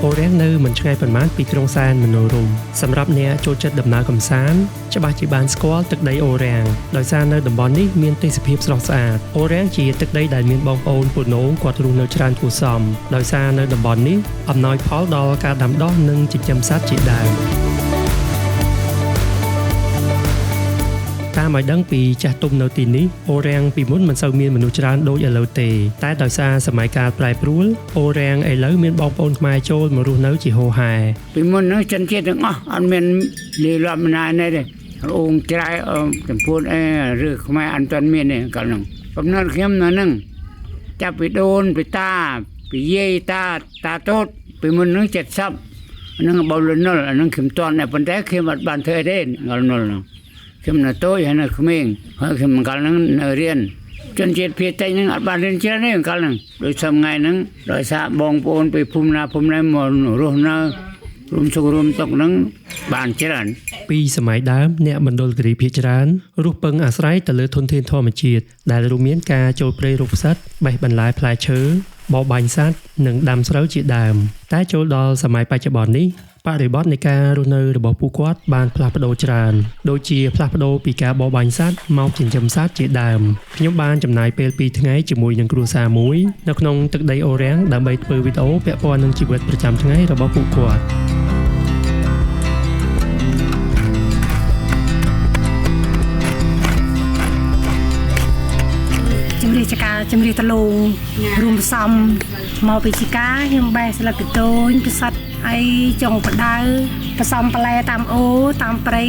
អូរ៉ាំងនៅមិនឆ្ងាយប៉ុន្មានពីក្រុងសែនមនោរម្យសម្រាប់អ្នកចូលចិត្តដំណើរកម្សាន្តច្បាស់ជាបានស្គាល់ទឹកដីអូរ៉ាំងដោយសារនៅតំបន់នេះមានទេសភាពស្រស់ស្អាតអូរ៉ាំងជាទឹកដីដែលមានបងប្អូនពលនងគាត់រស់នៅច្រើនគួរសមដោយសារនៅតំបន់នេះអំណោយផលដល់ការដាំដុះនិងចិញ្ចឹមសត្វជាដើមតាមឲ្យដឹងពីចាស់ទុំនៅទីនេះអូរ៉ាំងពីមុនមិនសូវមានមនុស្សច្រើនដូចឥឡូវទេតែដោយសារសម័យកាលប្រែប្រួលអូរ៉ាំងឥឡូវមានបងប្អូនខ្មែរចូលមករស់នៅជាហូរហែពីមុនហ្នឹងចិនជាតិទាំងអស់អត់មានលីលំណានេះទេអូងច្រៃចំពោះឬខ្មែរអត់ទាន់មានទេកាលហ្នឹងកំណត់ខ្ញុំនៅហ្នឹងចាប់ពីដូនពីតាពីយាយតាតូតពីមុនហ្នឹង70ហ្នឹងបោលនុលអាហ្នឹងខ្ញុំតន់តែប៉ុន្តែខ្ញុំអត់បានធ្វើទេកាលនុលហ្នឹងខ្ញុំនៅតូចហើយនៅក្មេងហើយខ្ញុំកាលហ្នឹងនៅរៀនជនជាតិភាគតិចហ្នឹងអត់បានរៀនច្រើនទេកាលហ្នឹងដោយសមថ្ងៃហ្នឹងដោយសារបងប្អូនពីភូមិណាមករស់នៅរួមសុខរួមទុក្ខហ្នឹងបានច្រើនពីសម័យដើមអ្នកមណ្ឌលគិរីភាគច្រើនរស់ពឹងអាស្រ័យទៅលើធនធានធម្មជាតិដែលរួមមានការចូលព្រៃរុកផ្សិតបេះបន្លែផ្លែឈើបរបាញ់សត្វនិងដាំស្រូវជាដើមតែចូលដល់សម័យបច្ចុប្បន្ននេះបរិបទនៃការរស់នៅរបស់ពួកគាត់បានផ្លាស់ប្ដូរច្រើនដូចជាផ្លាស់ប្ដូរពីការបរបាញ់សត្វមកចិញ្ចឹមសត្វជាដើមខ្ញុំបានចំណាយពេល2ថ្ងៃជាមួយនឹងគ្រួសារមួយនៅក្នុងទឹកដីអូរ៉ាំងដើម្បីធ្វើវីដេអូពាក់ព័ន្ធនឹងជីវិតប្រចាំថ្ងៃរបស់ពួកគាត់ជំរាបតលងរួមផ្សំមកពីជីកាខ្ញុំបេះស្លឹកកតូនពិសិដ្ឋហើយចុងបដៅផ្សំបន្លែតាមអូតាមព្រៃ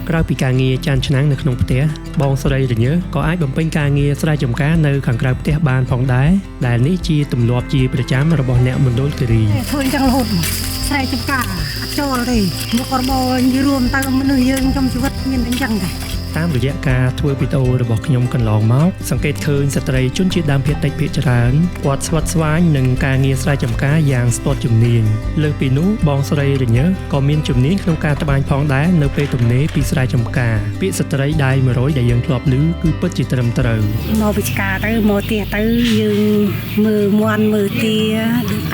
ក្រៅពីការងារចានឆ្នាំងនៅក្នុងផ្ទះបងស្រីរញើសក៏អាចបំពេញការងារស្រែចម្ការនៅខាងក្រៅផ្ទះបានផងដែរដែលនេះជាទម្លាប់ជាប្រចាំរបស់អ្នកមណ្ឌលគិរីធ្វើអញ្ចឹងរហូតស្រែចម្ការអត់ចូលទេមុខរបររួមទៅមនុស្សយើងtrongជីវិតមានអញ្ចឹងដែរតាមរយៈការធ្វើវីដេអូរបស់ខ្ញុំកន្លងមកសង្កេតឃើញស្ត្រីជនជាតិដើមភាគតិចភាគច្រើនគាត់ស្វិតស្វាញនឹងការងារស្រែចម្ការយ៉ាងស្ទាត់ជំនាញលើសពីនោះបងស្រីរញើសក៏មានជំនាញក្នុងការត្បាញផងដែរនៅពេលទំនេរពីស្រែចម្ការពាក្យស្ត្រីដៃ100ដែលយើងធ្លាប់ឮគឺពិតជាត្រឹមត្រូវមកពីឆ្ការទៅមកទៀទៅយើងមើលមន់មើលទា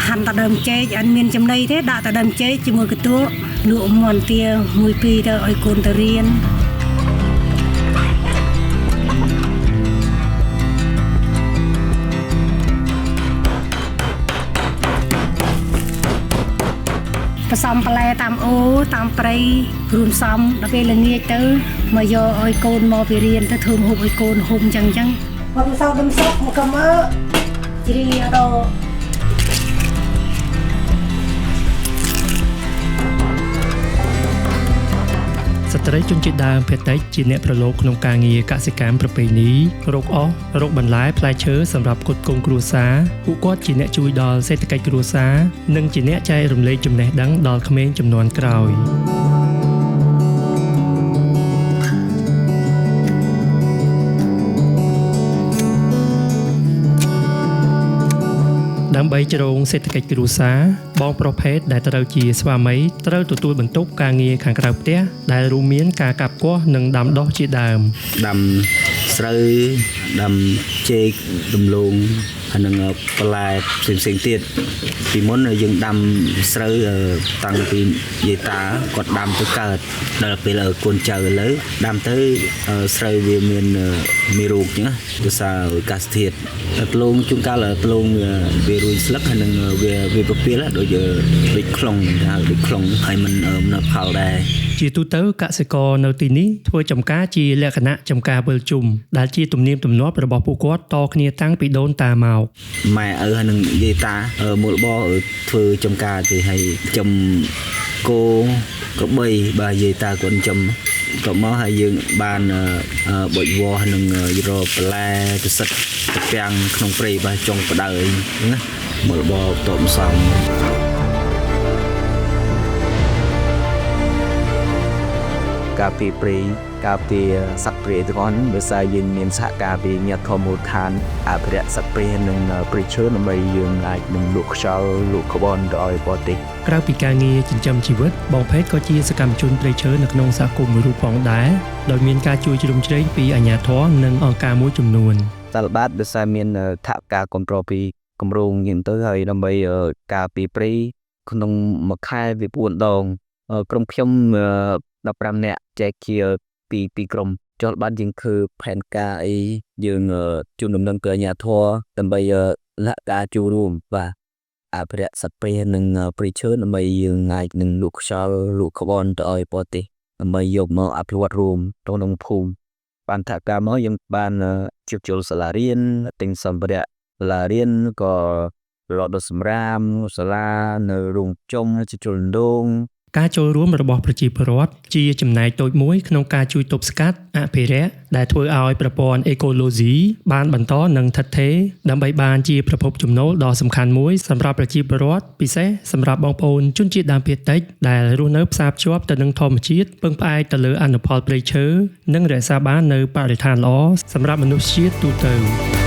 ហាន់តដើមចេកអត់មានចំណីទេដាក់តដើមចេកជាមួយកន្ទក់លក់មន់ទា1 2ទៅឲ្យកូនទៅរៀនផ្សំបន្លែតាមអូតាមព្រៃរួមផ្សំដល់ពេលល្ងាចទៅមកយកឲ្យកូនមកពីរៀនទៅធ្វើម្ហូបឲ្យកូនហុំចឹងមកសោដុំសុកមកកុំអើជ្រីដល់ស្ត្រីជនជាតិដើមភាគតិចជាអ្នកប្រឡូកក្នុងការងារកសិកម្មប្រពៃណីរកអស់រកបន្លែផ្លែឈើសម្រាប់ផ្គត់ផ្គង់គ្រួសារពួកគាត់ជាអ្នកជួយដល់សេដ្ឋកិច្ចគ្រួសារនិងជាអ្នកចែករំលែកចំណេះដឹងដល់ក្មេងជំនាន់ក្រោយដើម្បីជ្រងសេដ្ឋកិច្ចគ្រួសារបងប្រុសភេទដែលត្រូវជាស្វាមីត្រូវទទួលបន្ទុកការងារខាងក្រៅផ្ទះដែលរួមមានការកាប់គាស់និងដាំដុះជាដើមដាំស្រូវដាំចេកដំឡូងហើយនឹងបន្លែផ្សេងៗទៀតពីមុនយើងដាំស្រូវតាំងពីយាយតាគាត់ដាំទៅកើតដល់ពេលកូនចៅឥឡូវដាំទៅស្រូវវាមានមេរោគចឹងដោយសារអាកាសធាតុផ្លូងជួនកាលផ្លូងវារួយស្លឹកហើយនឹងវាពពាលដូចខ្លងហៅដូចខ្លងហើយมันនៅផលដែរជាទូទៅកសិករនៅទីនេះធ្វើចំការជាលក្ខណៈចំការវិលជុំដែលជាទំនៀមទម្លាប់របស់ពួកគាត់តគ្នាតាំងពីដូនតាមកម៉ែឪហើយនឹងយាយតាមុខរបរធ្វើចំការទេហើយចំគោក្របីបាទយាយតាគាត់ចំក៏មកហើយយើងបានបុចវោហើយនឹងរកបន្លែប្រសិទ្ធទាំងក្នុងព្រៃបាទចុងបដៅអីណាមុខរបរតបសំ ការពីព្រៃការពីសត្វព្រៃទាំងអស់ដោយសារយើងមានសហការពីញាតិធម្មូលដ្ឋានអភិរក្សសត្វព្រៃនិងព្រៃឈើដើម្បីយើងអាចនឹងលក់ខ្យល់លក់ក្បនទៅឲ្យបរទេស ក្រៅពីការងារចិញ្ចឹមជីវិតបងផេតក៏ជាសកម្មជនព្រៃឈើនៅក្នុងសហគមន៍មួយរូបផងដែរដោយមានការជួយជ្រោមជ្រែងពីអាជ្ញាធរនិងអង្គការមួយចំនួន សាលបាតដោយសារមានថវិកាគ្រប់គ្រងពីគម្រោងយើងទៅហើយដើម្បីការពីព្រៃក្នុងមួយខែវា4ដងក្រុមខ្ញុំ15នាក់ចែកជាពីក្រុមចុះបានយើងគឺផែនការអីយើងជូនដំណឹងទៅអាជ្ញាធរដើម្បីលក្ខការចូលរួមបាទអភិរក្សសត្វព្រៃនិងព្រៃឈើដើម្បីយើងអាចនឹងលក់ខ្យល់លក់ក្បនទៅឲ្យបរទេសដើម្បីយកមកអភិវឌ្ឍរួមក្នុងភូមិបានថវិកាមកយើងបានជួសជុលសាលារៀនទិញសម្ភារៈសាលារៀនក៏រកដល់សម្រាមសាលានៅរោងចុងជួសជុលដង ការចូលរួមរបស់ប្រជាពលរដ្ឋជាចំណែកតូចមួយក្នុងការជួយទប់ស្កាត់អភិរក្សដែលធ្វើឲ្យប្រព័ន្ធអេកូឡូស៊ីបានបន្តនិងថិតថេរដើម្បីបានជាប្រភពចំណូលដ៏សំខាន់មួយសម្រាប់ប្រជាពលរដ្ឋពិសេសសម្រាប់បងប្អូនជនជាតិដើមភាគតិចដែលរស់នៅផ្សារភ្ជាប់ទៅនឹងធម្មជាតិពឹងផ្អែកទៅលើអនុផលព្រៃឈើនិងរក្សាបាននៅបរិស្ថានល្អសម្រាប់មនុស្សជាតិទូទៅ